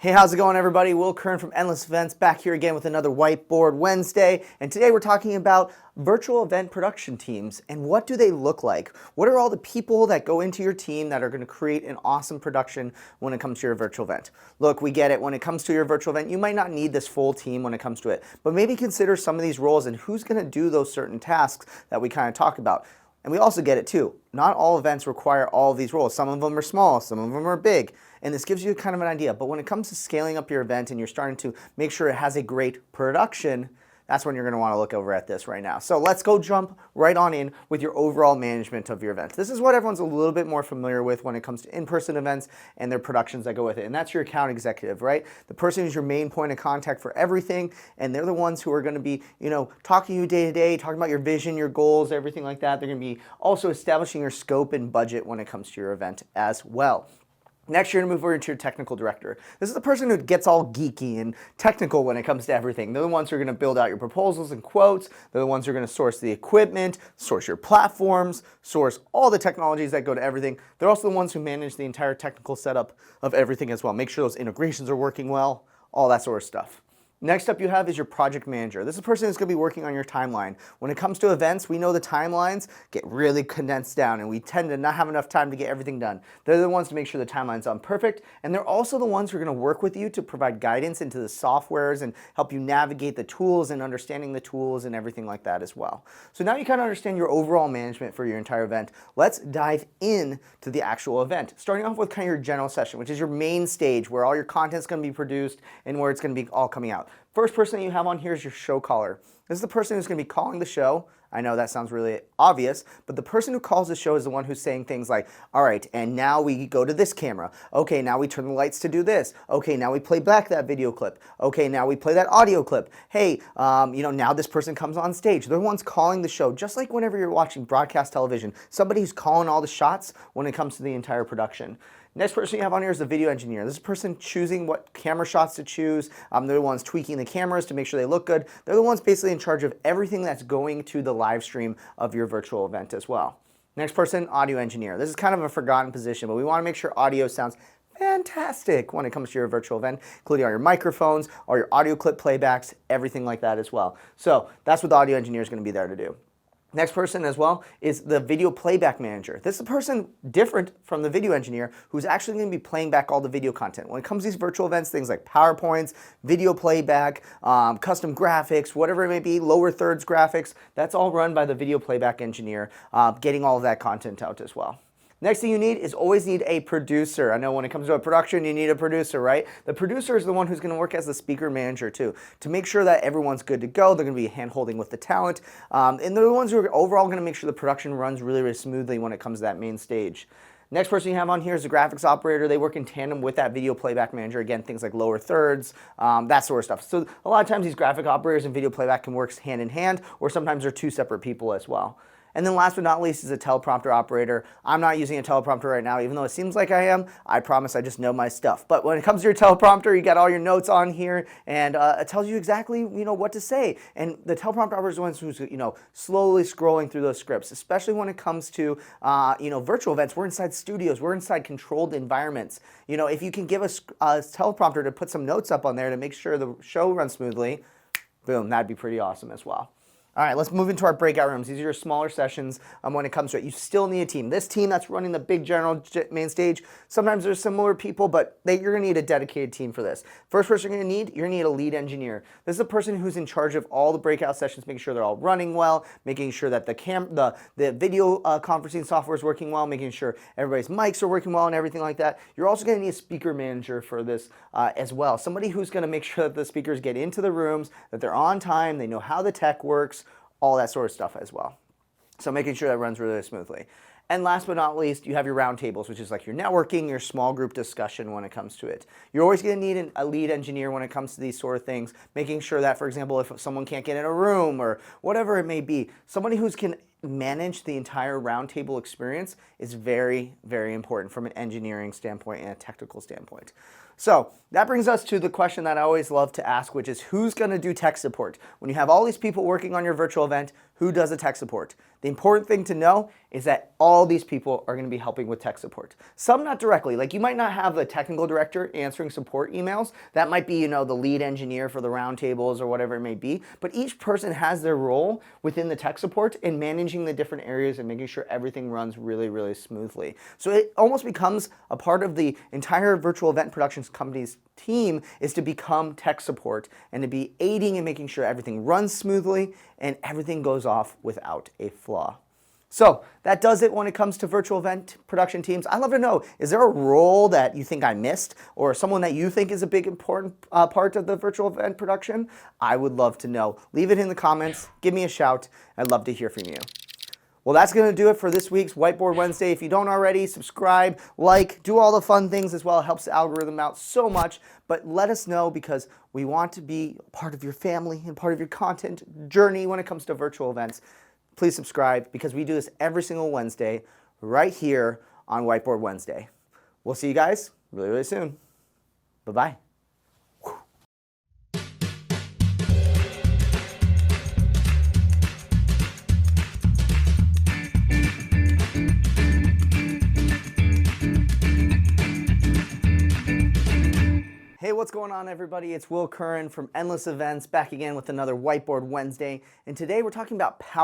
Hey, how's it going, everybody? Will Curran from Endless Events back here again with another Whiteboard Wednesday. And today we're talking about virtual event production teams and what do they look like? What are all the people that go into your team that are going to create an awesome production when it comes to your virtual event? Look, we get it. When it comes to your virtual event, you might not need this full team when it comes to it, but maybe consider some of these roles and who's going to do those certain tasks that we kind of talk about. And we also get it too. Not all events require all of these roles. Some of them are small, some of them are big. And this gives you kind of an idea. But when it comes to scaling up your event and you're starting to make sure it has a great production, that's when you're going to want to look over at this right now. So let's go jump right on in with your overall management of your event. This is what everyone's a little bit more familiar with when it comes to in-person events and their productions that go with it. And that's your account executive, right? The person who's your main point of contact for everything. And they're the ones who are going to be, talking to you day to day, talking about your vision, your goals, everything like that. They're going to be also establishing your scope and budget when it comes to your event as well. Next, you're going to move over into your technical director. This is the person who gets all geeky and technical when it comes to everything. They're the ones who are going to build out your proposals and quotes. They're the ones who are going to source the equipment, source your platforms, source all the technologies that go to everything. They're also the ones who manage the entire technical setup of everything as well. Make sure those integrations are working well, all that sort of stuff. Next up you have is your project manager. This is a person who's going to be working on your timeline. When it comes to events, we know the timelines get really condensed down and we tend to not have enough time to get everything done. They're the ones to make sure the timeline's on perfect, and they're also the ones who are going to work with you to provide guidance into the softwares and help you navigate the tools and understanding the tools and everything like that as well. So now you kind of understand your overall management for your entire event. Let's dive in to the actual event. Starting off with kind of your general session, which is your main stage where all your content's going to be produced and where it's going to be all coming out. First person that you have on here is your show caller. This is the person who's going to be calling the show. I know that sounds really obvious, but the person who calls the show is the one who's saying things like, all right, and now we go to this camera. Okay, now we turn the lights to do this. Okay, now we play back that video clip. Okay, now we play that audio clip. Hey, now this person comes on stage. They're the ones calling the show, just like whenever you're watching broadcast television. Somebody who's calling all the shots when it comes to the entire production. Next person you have on here is the video engineer. This is a person choosing what camera shots to choose. They're the ones tweaking the cameras to make sure they look good. They're the ones basically in charge of everything that's going to the live stream of your virtual event as well. Next person, audio engineer. This is kind of a forgotten position, but we want to make sure audio sounds fantastic when it comes to your virtual event, including all your microphones, all your audio clip playbacks, everything like that as well. So that's what the audio engineer is going to be there to do. Next person as well is the video playback manager. This is a person different from the video engineer who's actually going to be playing back all the video content. When it comes to these virtual events, things like PowerPoints, video playback, custom graphics, whatever it may be, lower thirds graphics, that's all run by the video playback engineer, getting all of that content out as well. Next thing you need is always need a producer. I know when it comes to a production, you need a producer, right? The producer is the one who's going to work as the speaker manager too, to make sure that everyone's good to go. They're going to be hand-holding with the talent, and they're the ones who are overall going to make sure the production runs really, really smoothly when it comes to that main stage. Next person you have on here is the graphics operator. They work in tandem with that video playback manager. Again, things like lower thirds, that sort of stuff. So a lot of times these graphic operators and video playback can work hand in hand, or sometimes they're two separate people as well. And then last but not least is a teleprompter operator. I'm not using a teleprompter right now, even though it seems like I am. I promise I just know my stuff. But when it comes to your teleprompter, you got all your notes on here, and it tells you exactly what to say. And the teleprompter operator is the one who's slowly scrolling through those scripts, especially when it comes to virtual events. We're inside studios. We're inside controlled environments. If you can give us a teleprompter to put some notes up on there to make sure the show runs smoothly, boom, that'd be pretty awesome as well. All right, let's move into our breakout rooms. These are your smaller sessions when it comes to it. You still need a team. This team that's running the big general main stage, sometimes there's similar people, but you're going to need a dedicated team for this. First person you're going to need a lead engineer. This is a person who's in charge of all the breakout sessions, making sure they're all running well, making sure that the video conferencing software is working well, making sure everybody's mics are working well and everything like that. You're also going to need a speaker manager for this as well. Somebody who's going to make sure that the speakers get into the rooms, that they're on time, they know how the tech works, all that sort of stuff as well. So making sure that runs really smoothly. And last but not least, you have your roundtables, which is like your networking, your small group discussion when it comes to it. You're always going to need a lead engineer when it comes to these sort of things, making sure that, for example, if someone can't get in a room or whatever it may be, somebody who can manage the entire roundtable experience is very, very important from an engineering standpoint and a technical standpoint. So that brings us to the question that I always love to ask, which is who's going to do tech support? When you have all these people working on your virtual event, who does the tech support? The important thing to know is that all these people are going to be helping with tech support. Some not directly, like you might not have the technical director answering support emails. That might be, the lead engineer for the roundtables or whatever it may be. But each person has their role within the tech support in managing the different areas and making sure everything runs really, really smoothly. So it almost becomes a part of the entire virtual event productions company's team is to become tech support and to be aiding and making sure everything runs smoothly and everything goes off without a flaw. So that does it when it comes to virtual event production teams. I'd love to know, is there a role that you think I missed or someone that you think is a big important part of the virtual event production? I would love to know. Leave it in the comments. Give me a shout. I'd love to hear from you. Well, that's going to do it for this week's Whiteboard Wednesday. If you don't already, subscribe, like, do all the fun things as well. It helps the algorithm out so much. But let us know because we want to be part of your family and part of your content journey when it comes to virtual events. Please subscribe because we do this every single Wednesday right here on Whiteboard Wednesday. We'll see you guys really, really soon. Bye-bye. Hey, what's going on, everybody? It's Will Curran from Endless Events, back again with another Whiteboard Wednesday. And today we're talking about power.